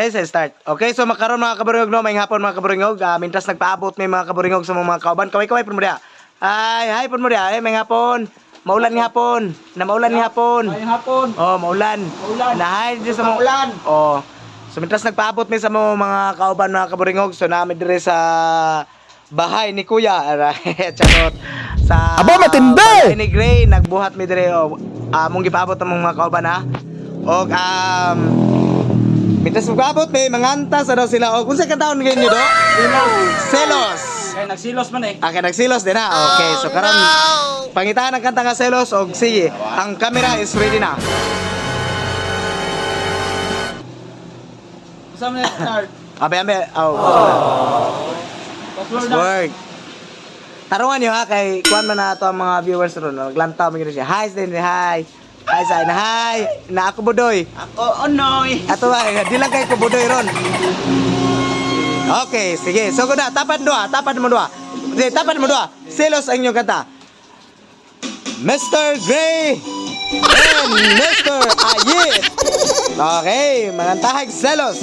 Okay, sa start. Okay, so makaroon mga kaburingog no, may hapon mga kaburingog. Mintas nagpaabot may mga kaburingog sa mga kauban. Kaway-kaway pun mo dia. Hi, pun mo dia. May hapon. Maulan ni hapon. Na maulan ni hapon. May hapon. Oh, maulan. Maulan. Na hi di sa mga Maulan. Oh. So mintas nagpaabot may sa mga kauban mga kaburingog. So namin dire sa bahay ni Kuya. Charot. Sa Aba, matindi! bahay ni Gray nagbuhat mi dire mong gipaabot ang mga kauban ha. Og mintas magpaabot may mangantas daw sila. Og unsa ka taon ngayon do? Selos. Kaya nagsilos man eh. Okay, nagsilos din na. Okay, so karon pangitaan ang kanta nga selos og sige, ang camera is ready na. Kasama na start. Abe. Password na. Word. Tarungan nyo ha, kay kuhan man na ito ang mga viewers ron. Naglantaw mo siya. Hi, Stanley, hi. Hi, Sain, hi. Na ako budoy. Ako, onoy. Ato ba, di lang kay ko budoy ron. Okay, sige. So, kuna, tapad mo dua. Sige, tapad mo dua. Selos ang inyong kanta. Mr. Gray and Mr. Ayit. Okay, mangantahag selos.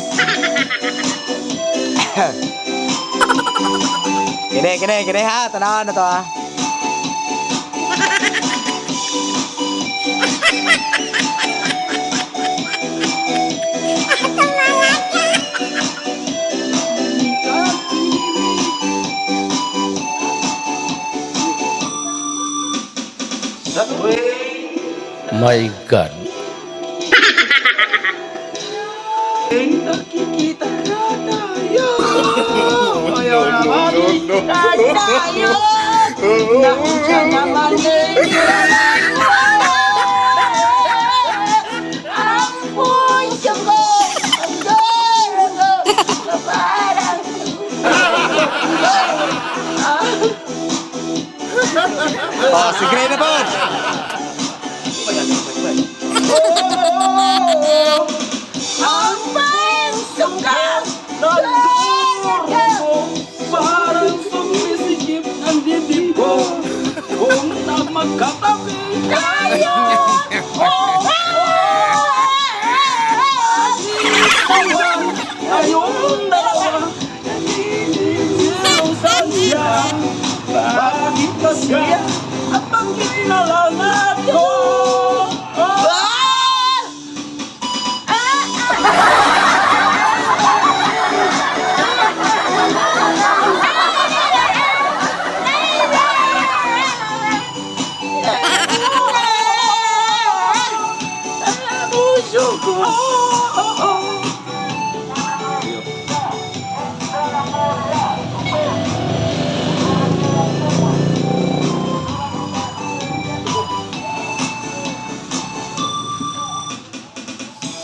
Kini ha, tanawan na to ha. My God. Nakikita na tayo. Ayaw naman. Tayo. Naunsa naman eh. Ang puso ko. Ang garo ko. Parang Oh, si Gray na po. ang puso ko. Nagduro parang sumisikip ng dibdib ko. Kung na magkatabi tayo. Tayong dalawa. Sinusan siya. Bakit kasi at ang kinalangat ko. Puso ko.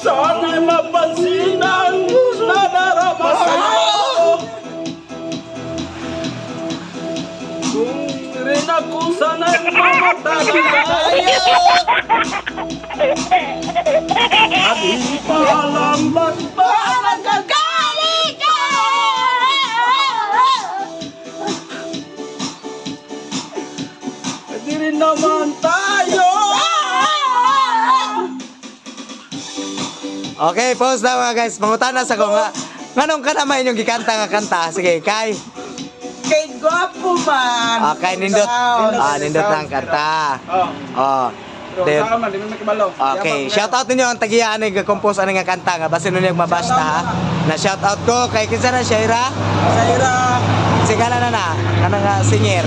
Sana'y mapansin ang nadarama sa'yo. Kung rin ako sana'y mamatalayo. At hindi pa alam ba't ba nagagalit ka? Pwede rin naman tayo. Okay, pause na mga guys. Mangutana sa ko nga. Nganong ka naman inyong gikanta nga kanta? Sige, kay. Kay gwapo man. Okay, nindot. Nindot ang kanta. Oh. Pero Then, sa man, di man makibalo. okay, shout out ninyo ang tagiya ani ga-compose ani nga kanta nga basta ninyo mabasta ha. Na shout out ko kay kinsa na Shaira. Saira. Sigala na nga singer.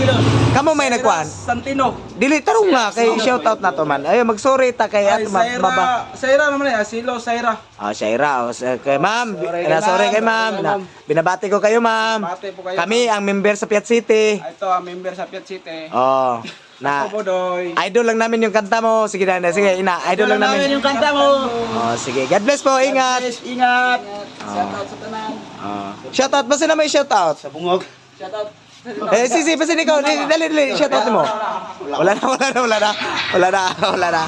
Kamo may nagkuan. Santino. Dili tarong nga kay shout out na to man. Ayo mag-sorry ta kay at maba. Saira naman eh. Silo, Saira. Shaira, kay ma'am. Sorry kay ma'am. Binabati ko kayo ma'am. Bate po kayo. Kami ang member sa Piat City. Ito ang member sa Piat City. Oh. Na Ako, Bodoy. idol lang namin yung kanta mo. Sige na, sige, idol lang namin. yung kanta mo. Oh, sige. God bless po. Ingat. Yes, ingat. Shout out sa tanan. Shout out. Basta na may shout out. Sa bungog. Shout out. Basta ikaw. Dali. Shout out mo. Wala na.